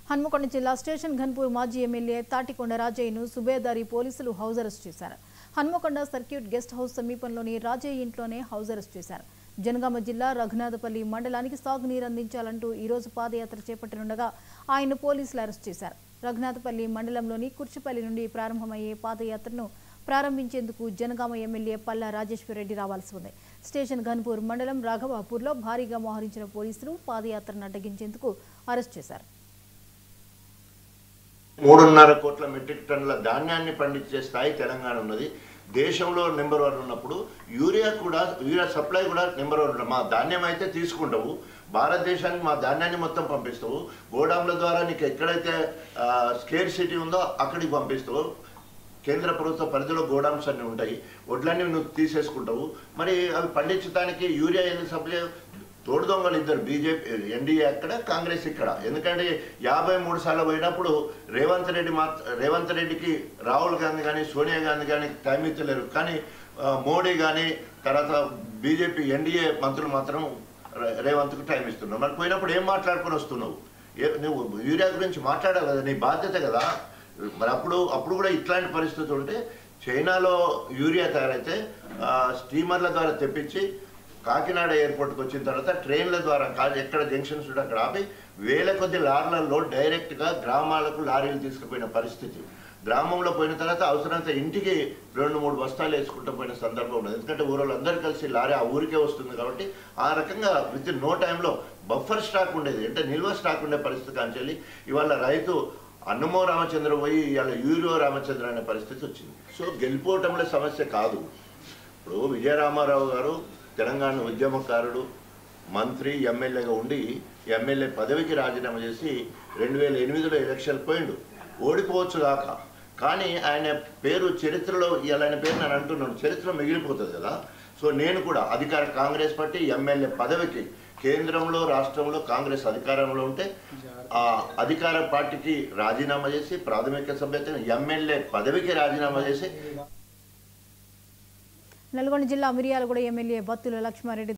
హన్మకొండ జిల్లా స్టేషన్ ఘన్పూర్ మాజీ ఎమ్మెల్యే తాటికొండ రాజయ్యను సుబేదారి పోలీసులు హౌస్ అరెస్ట్ చేశారు. హన్మకొండ సర్క్యూట్ గెస్ట్ హౌస్ సమీపంలోని రాజయ్య ఇంట్లోనే హౌస్ అరెస్ట్ చేశారు. జనగామ జిల్లా రఘునాథపల్లి మండలానికి సాగునీరు అందించాలంటూ ఈ రోజు పాదయాత్ర చేపట్టనుండగా ఆయన పోలీసులు అరెస్ట్ చేశారు. రఘునాథపల్లి మండలంలోని కుర్చిపల్లి నుండి ప్రారంభమయ్యే పాదయాత్రను ప్రారంభించేందుకు జనగామ ఎమ్మెల్యే పల్లా రాజేశ్వర్ రెడ్డి రావాల్సి ఉంది. స్టేషన్ ఘన్పూర్ మండలం రాఘవాపూర్లో భారీగా మోహరించిన పోలీసులు పాదయాత్రను అడ్డగించేందుకు అరెస్ట్ చేశారు. 3.5 కోట్ల మెట్రిక్ టన్నుల ధాన్యాన్ని పండించే స్థాయి తెలంగాణ ఉన్నది. దేశంలో నెంబర్ 1 ఉన్నప్పుడు యూరియా సప్లై కూడా నెంబర్ 1 ఉన్నది. మా ధాన్యం అయితే తీసుకుంటావు, భారతదేశానికి మా ధాన్యాన్ని మొత్తం పంపిస్తావు, గోడాంల ద్వారా నీకు ఎక్కడైతే స్కేర్ సిటీ ఉందో అక్కడికి పంపిస్తావు. కేంద్ర ప్రభుత్వ పరిధిలో గోడామ్స్ అన్నీ ఉంటాయి, వడ్లన్నీ నువ్వు తీసేసుకుంటావు. మరి అవి పండించడానికి యూరియా ఎందుకు సప్లై? తోడు దొంగలు ఇద్దరు, బీజేపీ ఎన్డీఏ అక్కడ, కాంగ్రెస్ ఇక్కడ. ఎందుకంటే 53 సార్లు పోయినప్పుడు రేవంత్ రెడ్డికి రాహుల్ గాంధీ కానీ సోనియా గాంధీ కానీ టైం ఇచ్చలేరు. కానీ మోడీ కానీ తర్వాత బీజేపీ ఎన్డీఏ మంత్రులు మాత్రం రేవంత్కు టైం ఇస్తున్నావు. మరి పోయినప్పుడు ఏం మాట్లాడుకొని వస్తున్నావు? నువ్వు యూరియా గురించి మాట్లాడాలి కదా, నీ బాధ్యత కదా. మరి అప్పుడు కూడా ఇట్లాంటి పరిస్థితి ఉంటే చైనాలో యూరియా తయారైతే స్టీమర్ల ద్వారా తెప్పించి కాకినాడ ఎయిర్పోర్ట్కి వచ్చిన తర్వాత ట్రైన్ల ద్వారా ఎక్కడ జంక్షన్స్ ఉంటే అక్కడ ఆపి వేల కొద్ది లారీలలో డైరెక్ట్గా గ్రామాలకు లారీలు తీసుకుపోయిన పరిస్థితి. గ్రామంలో పోయిన తర్వాత అవసరమైతే ఇంటికి 2-3 బస్తాలు వేసుకుంటూ పోయిన సందర్భం ఉన్నది. ఎందుకంటే ఊరోళ్ళందరూ కలిసి లారీ ఆ ఊరికే వస్తుంది కాబట్టి ఆ రకంగా విత్ ఇన్ నో టైంలో బఫర్ స్టాక్ ఉండేది, అంటే నిల్వ స్టాక్ ఉండే పరిస్థితి కాంచెల్లి ఇవాళ రైతు అన్నమో రామచంద్ర పోయి ఇవాళ యూరియో రామచంద్ర అనే పరిస్థితి వచ్చింది. సో గెలిపోవటంలో సమస్య కాదు. ఇప్పుడు విజయరామారావు గారు తెలంగాణ ఉద్యమకారుడు, మంత్రి, ఎమ్మెల్యేగా ఉండి ఎమ్మెల్యే పదవికి రాజీనామా చేసి 2008లో ఎలక్షన్ పోయిండు. ఓడిపోవచ్చు కాక, కానీ ఆయన పేరు చరిత్రలో, ఆయన పేరు నేను అంటున్నాను, చరిత్రలో మిగిలిపోతుంది కదా. సో నేను కూడా కాంగ్రెస్ పార్టీ ఎమ్మెల్యే పదవికి కేంద్రంలో రాష్ట్రంలో కాంగ్రెస్ అధికారంలో ఉంటే ఆ అధికార పార్టీకి రాజీనామా చేసి ప్రాథమిక సభ్యత ఎమ్మెల్యే పదవికి రాజీనామా చేసి నల్గొండ జిల్లా మిర్యాలగూడ ఎమ్మెల్యే బత్తుల లక్ష్మారెడ్డి